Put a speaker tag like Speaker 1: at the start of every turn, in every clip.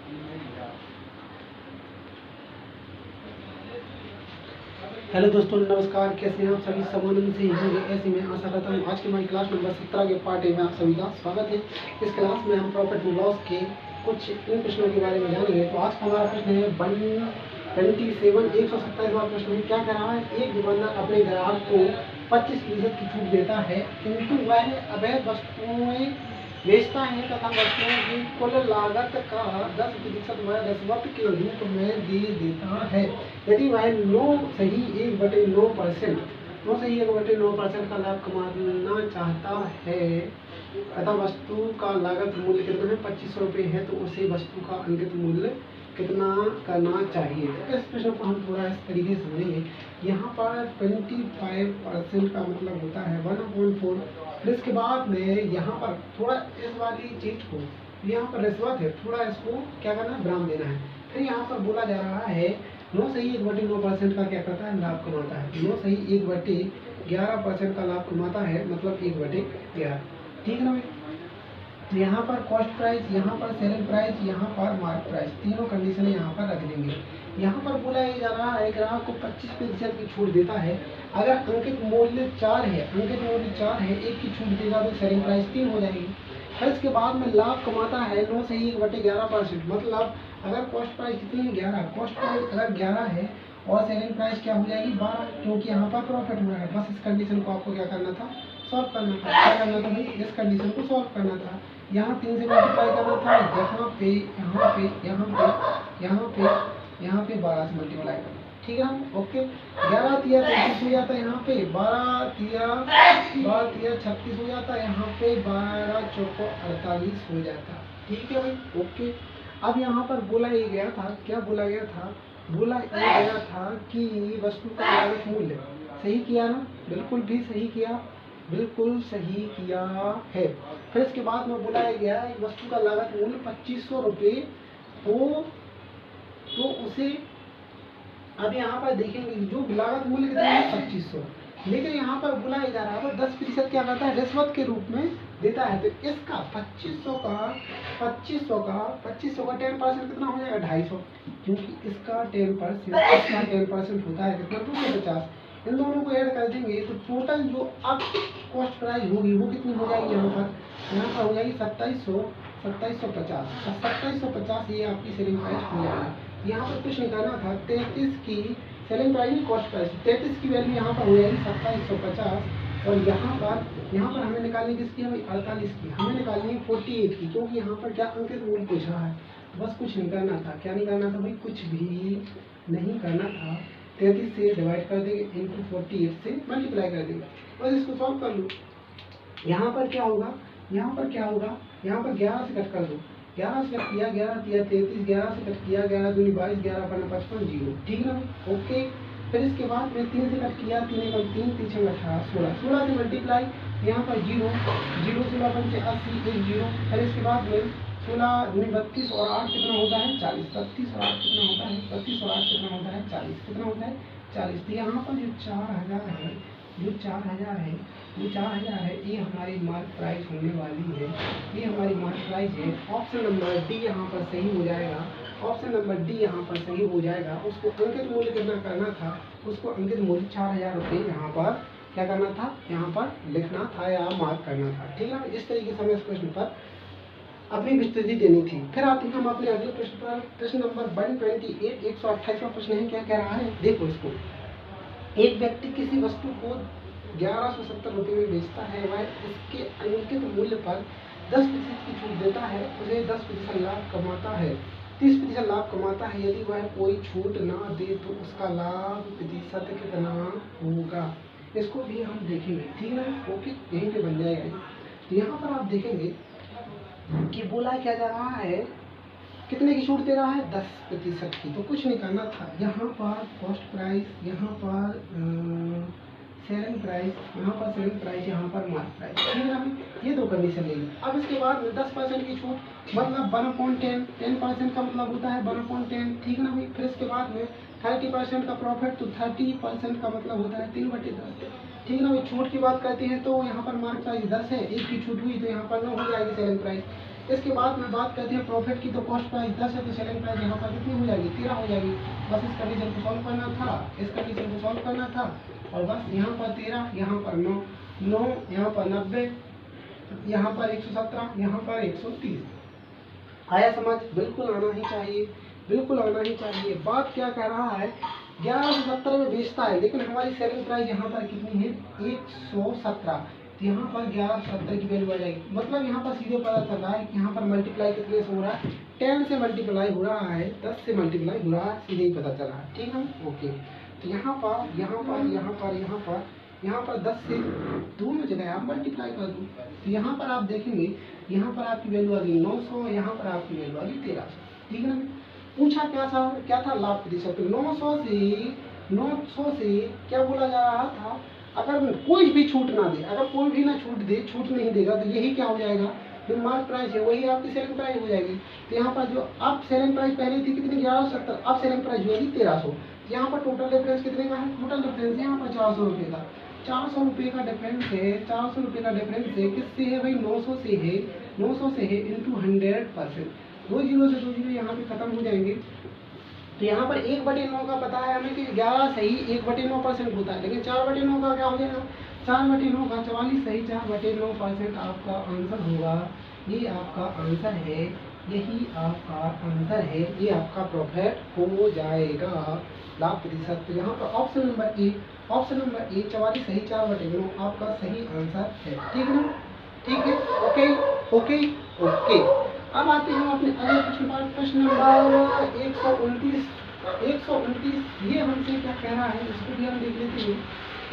Speaker 1: Hello दोस्तों, नमस्कार। कैसे हैं आप सभी? समानंद से होंगे ऐसे मैं आशा करता हूँ। आज की हमारी क्लास नंबर 17 के पार्ट ए में आप सभी का स्वागत है। इस क्लास में हम प्रॉफिट एंड लॉस के कुछ इन प्रश्नों के बारे में जानेंगे। तो आज का हमारा प्रश्न है 127 प्रश्न है। क्या कह रहा है? एक दुकानदार अपने ग्राहक को 25% की छूट देता है, किंतु वह अवैध वस्तुएं बेचता है तथा वस्तुओं की कुल लागत का 10% वह रिश्वत के रूप में दे देता है। यदि वह 9/9% का लाभ कमाना चाहता है तथा वस्तु का लागत मूल्य कितना है? 2500 रुपये है, तो उसे वस्तु का अंकित मूल्य कितना करना चाहिए? इस प्रश्न को हम थोड़ा इस तरीके से समझेंगे। यहाँ पर 25% का मतलब होता है 1/4। फिर इसके बाद में यहाँ पर थोड़ा इस वाली चीज को, यहाँ पर रिश्वत है, थोड़ा इसको क्या करना है? विराम देना है। फिर यहाँ पर बोला जा रहा है 9/1/9% का क्या करता है? लाभ कमाता है। 9/1/11% का लाभ कमाता है, मतलब 1/11। ठीक है ना भाई? तो यहाँ पर कॉस्ट प्राइस, यहाँ पर सेलिंग प्राइस, यहाँ पर मार्क प्राइस, तीनों कंडीशन यहाँ पर रख देंगे। यहाँ पर बोला ये जा रहा है ग्राहक को 25% की छूट देता है। अगर अंकित मूल्य 4 है, एक की छूट देगा तो सेलिंग प्राइस 3 हो जाएगी। फिर इसके बाद में लाभ कमाता है 9/1/11%। मतलब अगर कॉस्ट प्राइस कितनी है? 11। कॉस्ट प्राइस अगर 11 है और सेलिंग प्राइस क्या हो जाएगी? 12, क्योंकि यहाँ पर प्रॉफिट हुआ है। बस इस कंडीशन को आपको क्या करना था? सॉल्व करना था। क्या करना था भाई? इस कंडीशन को सॉल्व करना था। यहाँ 3 से मल्टीप्लाई करना था, यहाँ पे 12 से मल्टीप्लाई करना। ठीक है, ओके। 11 तिया 33 हो जाता है, यहाँ पे 12 तिया 36 हो जाता है, यहाँ पे 12 चौको 48 हो जाता है। ठीक है भाई, ओके। अब यहाँ पर बोला ये गया था, क्या बोला गया था? बोला ये गया था कि वस्तु का लागत मूल्य, सही किया ना? बिल्कुल भी सही किया, बिल्कुल सही किया है। फिर इसके बाद में बोला गया वस्तु का लागत मूल्य 2500 रुपये हो, तो उसे अब यहाँ पर देखेंगे जो लागत मूल्य कितना है? 2500। लेकिन यहाँ पर बोला जा रहा है 10% क्या करता है? रिश्वत के रूप में देता है। तो इसका 2500 का 10% कितना हो जाएगा? 250, क्योंकि इसका 10% होता है कितना? 250। इन दोनों को ऐड कर देंगे तो टोटल जो अब कॉस्ट प्राइस होगी वो कितनी हो जाएगी? यहाँ पर हो जाएगी 2750। ये आपकी सेलिंग प्राइस हो जाएगी। यहाँ पर कुछ निकालना था 33 की सेलिंग प्राइस, कॉस्ट प्राइस। 33 की वैल्यू यहाँ पर हो जाएगी 2750। और यहाँ पर हमें निकालनी किसकी है भाई? 48 की। हमें निकालनी है 48 की, क्योंकि यहाँ पर क्या अंकित मूल्य पूछ रहा है। बस कुछ नहीं करना था। क्या नहीं करना था भाई? कुछ भी नहीं करना था। 33 से डिवाइड कर देंगे, इंटू 48 से मल्टीप्लाई कर देंगे। बस इसको सॉल्व कर लो। यहाँ पर क्या होगा? यहाँ पर 11 से कट कर दो। 11 से कट किया 11 तिया 33, 11 से कट किया 11 दूनी 22, 11 5 55, 0। ठीक है ना? ओके। फिर इसके बाद में 3 से कट किया, 3 × 3 3 × 18, 16 से मल्टीप्लाई, यहाँ पर 0 16 × 5 80, 1 0। फिर इसके बाद में 16 दूनी 32 और 8 कितना होता है? 40। 32 और 8 कितना होता है? 32 और 8 कितना होता है? 40। कितना होता है? 40। तो यहाँ पर जो 4000 है, ये 4000 ये हमारी मार्क प्राइस होने वाली है। ये हमारी मार्क प्राइस है। ऑप्शन नंबर डी यहाँ पर सही हो जाएगा। उसको अंकित मूल्य कितना करना था? उसको अंकित मूल्य 4000 रुपये यहाँ पर क्या करना था? यहाँ पर लिखना था या मार्क करना था। ठीक है, इस तरीके से हमें इस प्रश्न पर अपनी विस्तृति देनी थी। फिर आते हैं हम अपने अगले प्रश्न पर। प्रश्न नंबर 128, 128वां प्रश्न है। क्या कह रहा है? देखो इसको। एक व्यक्ति किसी वस्तु को 1170 रुपये में बेचता है। वह इसके अंकित मूल्य पर 10% की छूट देता है। उसे 10% लाभ कमाता है, 30% लाभ कमाता है। यदि वह कोई छूट ना दे तो उसका लाभ प्रतिशत कितना होगा? इसको भी हम देखेंगे। ठीक है ना? ओके, यहीं पे बन जाएगा। तो यहाँ पर आप देखेंगे कि बोला क्या जा रहा है, कितने की छूट दे रहा है? 10% की। तो कुछ नहीं करना था। यहाँ पर कॉस्ट प्राइस, यहाँ पर सेलिंग प्राइस, यहाँ पर मार्क प्राइस। ठीक है ना? ये दो कंडीशन लेंगे। अब इसके बाद में 10% की छूट, मतलब 1/10। 10% का मतलब होता है 1/10। ठीक है ना भाई? फिर इसके बाद में 30% का प्रॉफिट, तो 30% का मतलब होता है 3/10। ठीक है ना भाई? छूट की बात करते हैं तो यहाँ पर मार्क प्राइस 10 है, 1 की छूट हुई तो यहाँ पर 9 हो जाएगी सेलिंग प्राइस। इसके बाद में बात करते हैं प्रॉफिट की, तो कॉस्ट प्राइस 10 है तो सेलिंग प्राइस यहाँ पर कितनी हो जाएगी, 13 हो जाएगी। बस इस कंडीशन को सॉल्व करना था, इस कंडीशन को सॉल्व करना था, और बस यहाँ पर 13, यहाँ पर 9, यहाँ पर 90, यहाँ पर 117, यहाँ पर 130। आया समझ? बिल्कुल आना ही चाहिए, बिल्कुल आना ही चाहिए। बात क्या कह रहा है, 1170 में बेचता है, लेकिन हमारी सेलिंग प्राइस यहाँ पर कितनी है, 117। तो यहाँ पर 1170 की वैल्यू आ जाएगी। मतलब यहाँ पर सीधे पता चल रहा है कि यहाँ पर मल्टीप्लाई कितने से हो रहा है, 10 से मल्टीप्लाई हो रहा है, 10 से मल्टीप्लाई हो रहा है, सीधे ही पता चल रहा है। ठीक है, ओके। तो यहाँ पर 10 से दोनों जगह आप मल्टीप्लाई कर दो, तो यहाँ पर आप देखेंगे, यहाँ पर आपकी वैल्यू आ गई 900, यहाँ पर आपकी वैल्यू आ गई 1300। ठीक है ना। पूछा क्या था लाभ प्रतिशत, 900 से क्या बोला जा रहा था, अगर कोई भी छूट ना दे, अगर कोई भी ना छूट नहीं देगा, तो यही क्या हो जाएगा, जो मार्क प्राइस है वही आपकी सेलिंग प्राइस हो जाएगी। तो यहाँ पर जो अब सेलिंग प्राइस पहले थी कितनी, 1170, अब सेलिंग प्राइस होगी 1300। यहाँ पर टोटल डिफरेंस कितने का है, टोटल डिफरेंस यहाँ पर 400 रुपये का, 400 रुपये का डिफरेंस है, 400 रुपये का डिफरेंस है, किससे है भाई, 900 से है, 900 से है इंटू 100%। 2 जीरो से 2 जीरो यहाँ पे खत्म हो जाएंगे। तो यहाँ पर 1/9 का पता है हमें कि 11 सही 1/9% होता है, लेकिन 4/9 का क्या हो जाएगा, 4/9 का 44 सही 4/9% आपका आंसर होगा। ये आपका आंसर है, यही आपका आंसर है, ये आपका प्रॉफिट हो जाएगा, लाभ प्रतिशत। तो यहाँ पर ऑप्शन नंबर ए 44 सही 4/9 आपका सही आंसर है। ठीक है ना, ठीक है, ओके ओके ओके। अब आते हैं अपने अगले प्रश्न पर, प्रश्न नंबर 129। ये हमसे क्या कह रहा है, इसको भी हम देख लेते हैं।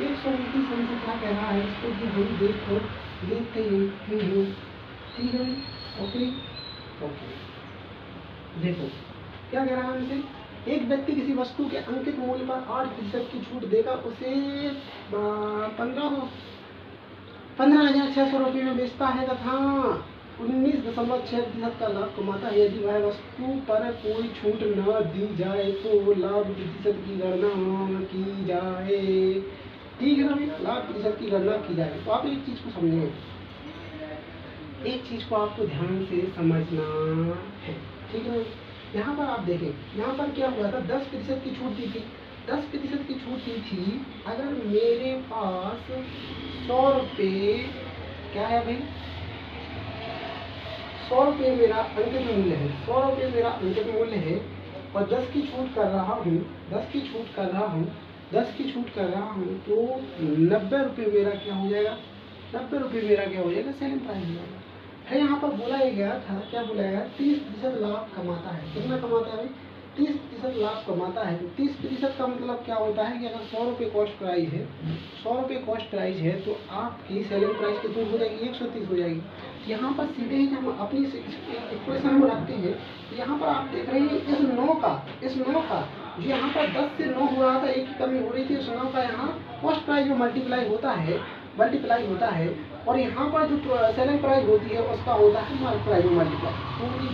Speaker 1: 129 हमसे क्या कह रहा है, इसको भी हम देखते हैं। ठीक है, ओके ओके। देखो क्या कह रहा है हमसे, एक व्यक्ति किसी वस्तु के अंकित मूल्य पर 8% की छूट देकर उसे 15,600 रुपये में बेचता है तथा 19.6% का लाभ कमाता है। यदि वह वस्तु पर कोई छूट न दी जाए तो लाभ प्रतिशत की गणना की जाए। ठीक है ना भैया, लाभ प्रतिशत की गणना की जाए। तो आप एक चीज को समझेंगे, एक चीज को आपको ध्यान से समझना है। ठीक है, यहाँ पर आप देखें, यहाँ पर क्या हुआ था, 10% की छूट दी थी, 10% की छूट दी थी। अगर मेरे पास 100 रुपये क्या है भाई, 100 रुपये मेरा अंकित मूल्य है, 100 रुपये मेरा अंकित मूल्य है, और 10 की छूट कर रहा हूँ, 10 की छूट कर रहा हूँ, 10 की छूट कर रहा हूँ, तो 90 रुपये मेरा क्या हो जाएगा, 90 रुपये मेरा क्या हो जाएगा, सेलिंग प्राइस हो जाएगा। है यहाँ पर बोला गया था, क्या बोला गया, 30% लाभ कमाता है। कितना कमाता है, 30% लाभ कमाता है। 30% का मतलब क्या होता है कि अगर 100 रुपये कॉस्ट प्राइस है, 100 रुपये कॉस्ट प्राइस है, तो आपकी सेलिंग प्राइस कितनी हो जाएगी, 130 हो जाएगी। यहाँ पर सीधे ही हम अपनी इक्वेशन को रखते हैं। यहाँ पर आप देख रहे हैं इस 9 का जो यहाँ पर 10 से 9 हो रहा था, एक की कमी हो रही थी, उस 9 का यहाँ कॉस्ट प्राइस में मल्टीप्लाई होता है, और यहाँ पर जो सेलिंग प्राइस होती है उसका होता है मार्क प्राइस में मल्टीप्लाई। थोड़ी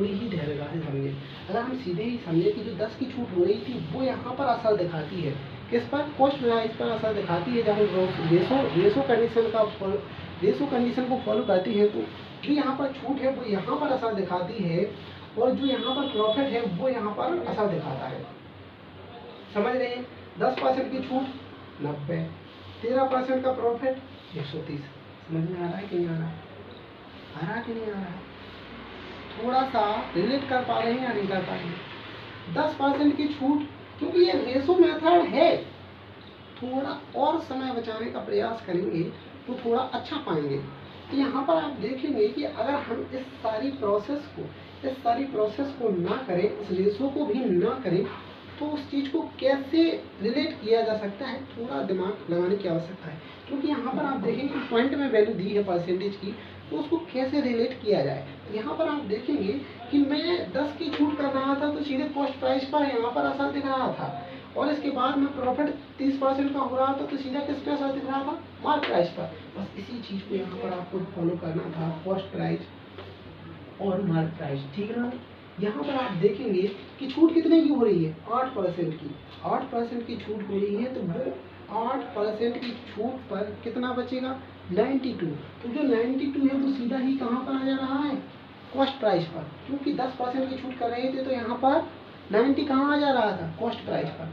Speaker 1: ही धैर्यता से समझे। अगर हम सीधे ही समझे कि जो 10 की छूट हो रही थी वो यहाँ पर असर दिखाती है, किस पर, कॉस्ट प्राइस पर असर दिखाती है। जब रेशो कंडीशन को फॉलो करती है, तो जो यहाँ पर छूट है वो यहाँ पर असर दिखाती है, और जो यहाँ पर प्रॉफिट है वो यहाँ पर असर दिखाता है। समझ रहे हैं, 10% की छूट 90, 13% का प्रॉफिट 130। समझ में आ रहा है कि नहीं आ रहा है, कि नहीं आ रहा है? थोड़ा सा रिलेट कर पा रहे हैं या नहीं कर पा रहे हैं? 10% की छूट, क्योंकि ये रेशो मेथड है, थोड़ा और समय बचाने का प्रयास करेंगे तो थोड़ा अच्छा पाएंगे। तो यहाँ पर आप देखेंगे कि अगर हम इस सारी प्रोसेस को ना करें, इस रेशो को भी ना करें, तो उस चीज़ को कैसे रिलेट किया जा सकता है, थोड़ा दिमाग लगाने की आवश्यकता है। क्योंकि यहाँ पर आप देखेंगे कि पॉइंट में वैल्यू दी है परसेंटेज की, तो उसको कैसे रिलेट किया जाए। तो यहाँ पर आप देखेंगे कि मैं 10 की छूट कर रहा था, तो सीधे कॉस्ट प्राइस पर यहाँ पर असर दिख रहा था, और इसके बाद में प्रॉफिट 30% का हो रहा था, तो सीधा किस पे असर दिख रहा था, मार्क प्राइस पर। बस इसी चीज़ को यहाँ पर आपको फॉलो करना था, कॉस्ट प्राइस और मार्क प्राइस। ठीक है ना। यहाँ पर आप देखेंगे कि छूट कितने की हो रही है, 8% की, 8% की छूट हो रही है, तो वो 8% की छूट पर कितना बचेगा, 92। तो जो 92 है वो सीधा ही कहाँ पर आ जा रहा है, कॉस्ट प्राइस पर, क्योंकि 10% की छूट कर रहे थे तो यहाँ पर 90 कहाँ आ जा रहा था, कॉस्ट प्राइस पर।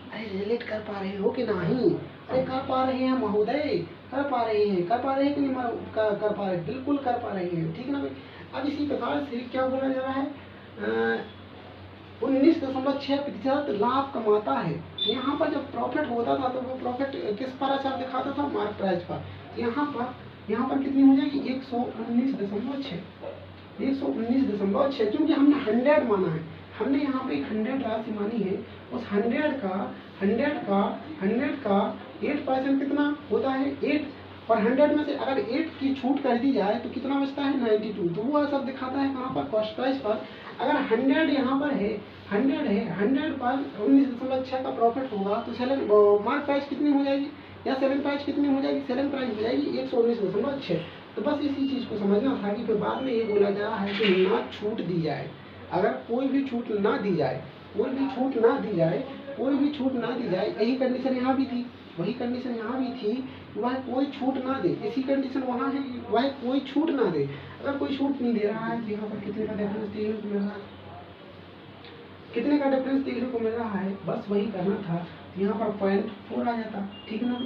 Speaker 1: अरे रिलेट कर पा रहे हो कि नहीं? अरे कर पा रहे हैं महोदय, कर पा रहे हैं, कर पा रहे हैं कि नहीं कर पा रहे, बिल्कुल कर पा रहे हैं, ठीक है ना भाई। अब इसी प्रकार से क्या बोला जा रहा है, 19.6% लाभ कमाता है। यहाँ पर जब प्रॉफिट होता था तो वो प्रॉफिट किस पर असर दिखाता था, मार्क प्राइस पर। यहाँ पर कितनी हो जाएगी, 119.6, 119.6, क्योंकि हमने 100 माना है, हमने यहाँ पे 100 राशि मानी है। उस 100 का 8% कितना होता है, 8, और 100 में से अगर 8 की छूट कर दी जाए तो कितना बचता है, 92। तो वो असर दिखाता है कहाँ पर, कॉस्ट प्राइस पर। अगर 100 यहाँ पर है, 100 पर 19.6 का प्रॉफिट होगा तो सेलिंग मार्क प्राइस कितनी हो जाएगी, या सेलिंग प्राइस कितनी हो जाएगी, सेलिंग प्राइस हो जाएगी 119.6। तो बस इसी चीज़ को समझना था कि फिर बाद में ये बोला जा रहा है कि ना छूट दी जाए, अगर कोई भी छूट ना दी जाए, कोई भी छूट ना दी जाए, कोई भी छूट ना दी जाए, यही कंडीशन यहाँ भी थी, वही कंडीशन यहाँ भी थी, वह कोई छूट ना दे, इसी कंडीशन वहाँ है, वह कोई छूट ना दे। अगर कोई छूट नहीं दे रहा है तो यहाँ पर कितने का डिफरेंस देखने को मिल रहा है, कितने का डिफरेंस देखने को मिल रहा है, बस वही करना था। यहाँ पर 0.4 आ जाता, ठीक है ना,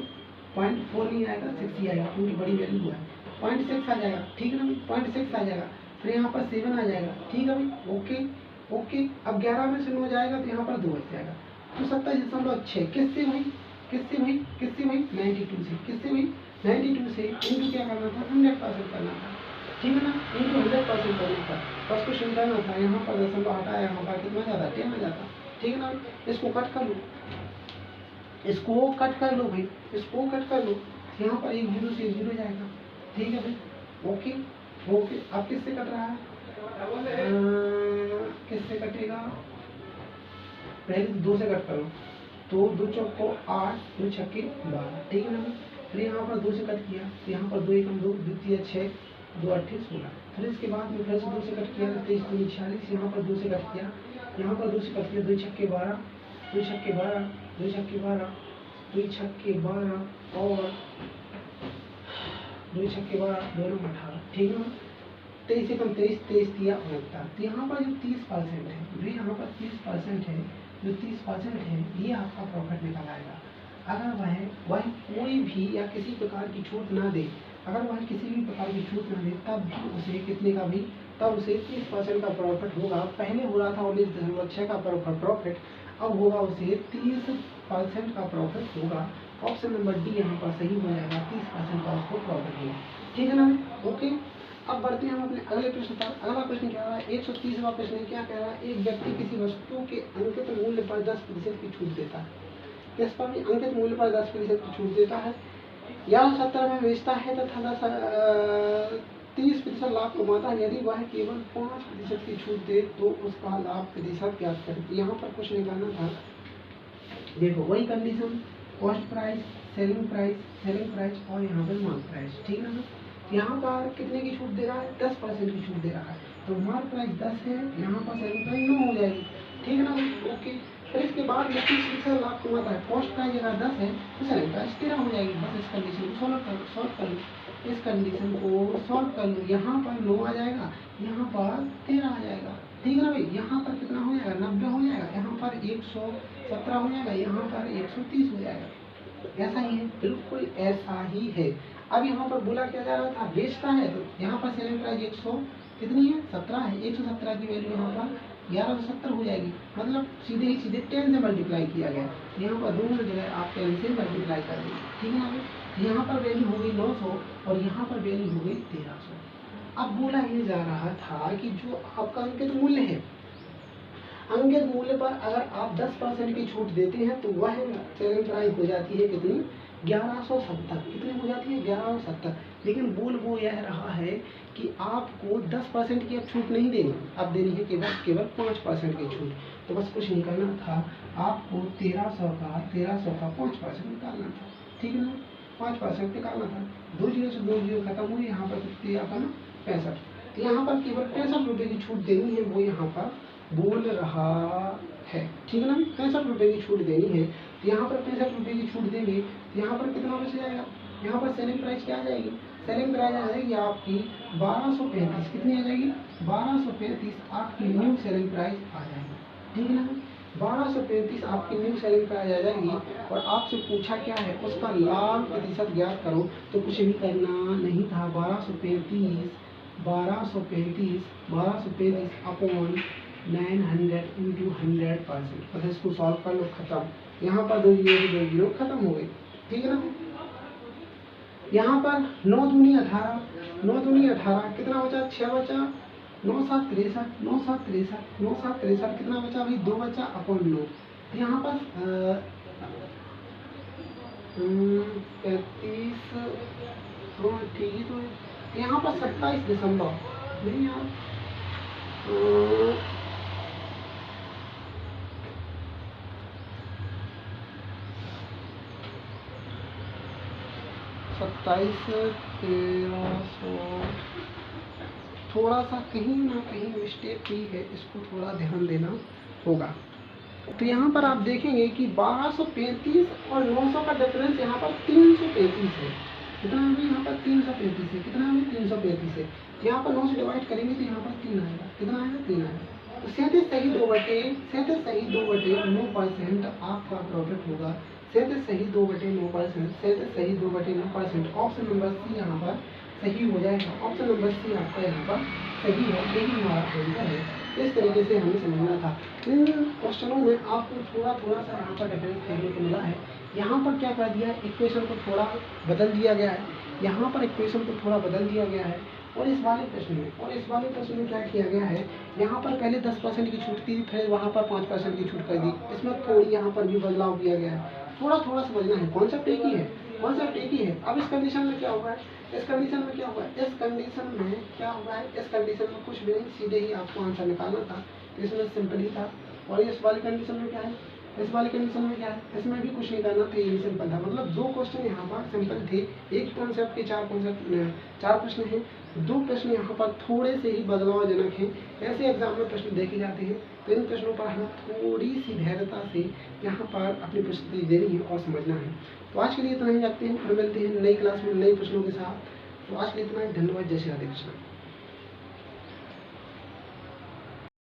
Speaker 1: 0.4 नहीं आएगा, 6 ही आएगा, क्योंकि बड़ी वैल्यू है, 0.6 आ जाएगा, ठीक है ना, 0.6 आ जाएगा, फिर यहाँ पर 7 आ जाएगा, ठीक है भाई, ओके। अब 11 में से 9 जाएगा तो यहाँ पर 2 बच जाएगा, तो 27.6 किससे भाई, 92 से, किससे भाई, 92 से इंटू क्या करना था, 100% करना था, ठीक है ना, इंटू 100% करना था, बस कुछ करना था। यहाँ पर दशमलव हटाया, यहाँ पर कितना जाता, 10 आ जाता, ठीक है ना। इसको कट कर लो, इसको कट कर लो भाई, इसको कट कर लो, यहाँ पर 1 0 से 1 0 जाएगा, ठीक है भाई, ओके। अब किससे कट रहा है, किससे कटेगा, पहले 2 से कट करो, तो 2 चौको 8, 2 छक्के 12, ठीक है ना भाई। फिर यहाँ पर 2 से कट किया, तो यहाँ पर 2 एकम 2, 2 6, 2 8 16, फिर इसके बाद में फिर से 2 से कट किया, 23 2 46, यहाँ पर 2 से कट किया, यहाँ पर 2 से कट किया, 2 छक्के 12, 2 छक्के 12, 2 छक्के 12, 2 छक्के 12 और 2 छक्के 12, 2 9 18, ठीक है ना। 23 एकम 23, 23 दिया 69। तो यहाँ पर जो 30% है, जो यहाँ पर 30% है, जो 30% है, ये आपका प्रॉफिट निकल आएगा। अगर वह कोई भी या किसी प्रकार की छूट ना दे, अगर वह किसी भी प्रकार की छूट ना दे, तब भी उसे कितने का भी, तब उसे 30% का प्रॉफिट होगा। पहले हो रहा था 19.6 का प्रॉफिट, अब होगा उसे 30% का प्रॉफिट होगा। ऑप्शन नंबर डी यहाँ पर सही हो जाएगा, 30% का उसको प्रॉफिट होगा, ठीक है ना, ओके। अब बढ़ते हैं हम अपने अगले प्रश्न पर। अगला प्रश्न क्या रहा है, 130वां प्रश्न क्या कह रहा है, एक व्यक्ति किसी वस्तु के अंकित मूल्य पर 10% की छूट देता है, किस पर भी अंकित मूल्य पर 10% की छूट देता है, या 70 में बेचता है तथा 30% लाभ कमाता है। यदि वह केवल 5% की छूट दे तो उसका लाभ प्रतिशत ज्ञात करें। यहाँ पर कुछ निकालना था, देखो वही condition, cost price, selling price और यहाँ पर मार्क प्राइस, ठीक है ना। यहाँ पर कितने की छूट दे रहा है, 10% की छूट दे रहा है, तो मार्क प्राइस 10 है, यहाँ पर सेलिंग प्राइस 9 हो जाएगी, ठीक है ना, ओके। फिर इसके बाद 30% लाभ कमाता है, कॉस्ट प्राइस अगर 10 है तो सेलिंग प्राइस 13 हो जाएगी। बस इस कंडीशन को सॉल्व कर लो, इस कंडीशन को सॉल्व कर लो। यहाँ पर 9 आ जाएगा, यहाँ पर 13 आ जाएगा, ठीक है ना भाई। यहाँ पर कितना हो जाएगा, 90 हो जाएगा, यहाँ पर 117 हो जाएगा, यहाँ पर 130 हो जाएगा। ऐसा ही है, बिल्कुल ऐसा ही है। अब यहाँ पर बोला क्या जा रहा था, बेचता है, तो यहाँ पर सेलिंग प्राइस 100 कितनी है, 17 है, 117 की वैल्यू यहाँ पर 1170 हो जाएगी। मतलब सीधे 10 से मल्टीप्लाई किया गया, यहाँ पर दोनों जगह आप 10 से मल्टीप्लाई कर देंगे, ठीक है ना। यहाँ पर वैल्यू हो गई 900 और यहाँ पर वैल्यू हो गई 1300। अब बोला ये जा रहा था कि जो आपका अंकित मूल्य है, अंकित मूल्य पर अगर आप 10% की छूट देते हैं तो वह सेलिंग प्राइस हो जाती है कितनी, 1170। कितनी हो जाती है, 1170। लेकिन बोल वो यह रहा है कि आपको 10% की अब छूट नहीं देनी, अब देनी है केवल 5% की छूट। तो बस कुछ नहीं करना था, आपको 1300 का 5% निकालना था, ठीक है ना, 5% निकालना था। 2 जीरो से 2 जीरो खत्म हुए, यहाँ पर कितनी आता ना 65। तो यहाँ पर केवल 65 रुपये की छूट देनी है, वो यहाँ पर बोल रहा है, ठीक है ना। 65 रुपये की छूट देनी है, तो यहाँ पर 65 रुपये की छूट देंगे, तो यहाँ पर कितना बच जाएगा, यहाँ पर सेलिंग प्राइस क्या आ जाएगी, सेलिंग प्राइस आ जाएगी आपकी 1235। कितनी आ जाएगी, 1235 आपकी न्यू सेलिंग प्राइस आ जाएगी, ठीक है ना। 1235 आपकी न्यू सेलिंग प्राइस आ जाएगी। और आपसे पूछा क्या है, उसका लाभ प्रतिशत ज्ञात करो, तो कुछ भी करना नहीं था। 1235 अपॉन 900 इंटू 100%, बस इसको सॉल्व कर लो, खत्म। यहाँ पर 2 जीरो खत्म हो गई, ठीक है ना। यहाँ पर 9 दूनी 18, 9 दूनी 18, कितना बचा, 6 बचा, 9 7 63, 9 7 63, 9 7 63, कितना बचा भाई, 2 बचा अपॉन 9। तो यहाँ पर 35, हाँ ठीक ही तो है। यहाँ पर 27 दिसंबर, नहीं यार, 27,1300, थोड़ा सा कहीं ना कहीं मिस्टेक हुई है, इसको थोड़ा ध्यान देना होगा। तो यहाँ पर आप देखेंगे कि 1235 और 900 का डिफरेंस यहाँ पर 335 है। कितना है यहाँ पर, 335 है। कितना है, 335 है। यहाँ पर 9 से डिवाइड करेंगे तो यहाँ पर 3 आएगा। कितना आएगा, 3 आएगा। तो 37 सही 2/9% आपका प्रॉफिट होगा। 37 सही 2/9%, 37 सही 2/9%। ऑप्शन नंबर सी यहाँ पर सही हो जाएगा। ऑप्शन नंबर सी आपका यहाँ पर सही है, यही हमारा आंसर है। इस तरीके से हमें समझना था। इन क्वेश्चनों में आपको थोड़ा थोड़ा सा यहाँ पर डिफरेंस देखने को मिला है। यहाँ पर क्या कर दिया है, इक्वेशन को थोड़ा बदल दिया गया है। यहाँ पर इक्वेशन को थोड़ा बदल दिया गया है। और इस वाले प्रश्न में क्या किया गया है, यहाँ पर पहले 10% की छूट थी, फिर वहाँ पर 5% की छूट कर दी। इसमें थोड़ी यहाँ पर भी बदलाव किया गया है। थोड़ा थोड़ा समझना है, कॉन्सेप्ट एक ही है, कॉन्सेप्ट एक ही है। अब इस कंडीशन में क्या होगा, इस कंडीशन में क्या हुआ है, इस कंडीशन में क्या हुआ है, इस कंडीशन में कुछ भी नहीं, सीधे ही आपको आंसर निकालना था। इसमें सिंपल ही था। और इस वाली कंडीशन में क्या है, इस वाली कंडीशन में क्या है, इसमें भी कुछ नहीं करना था, ये सिंपल था। मतलब 2 क्वेश्चन यहाँ पर सिंपल थे। एक कॉन्सेप्ट के 4 प्रश्न हैं। 2 प्रश्न यहाँ पर थोड़े से ही बदलावजनक हैं। ऐसे एग्जाम में प्रश्न देखे जाते हैं, तो इन प्रश्नों पर हमें थोड़ी सी धैर्यता से यहाँ पर अपनी प्रस्तुति देनी है और समझना है। तो आज के लिए इतना ही रखते हैं, फिर मिलते हैं नई क्लास में नए प्रश्नों के साथ। तो आज के लिए इतना ही, धन्यवाद। जय श्री राधे कृष्ण।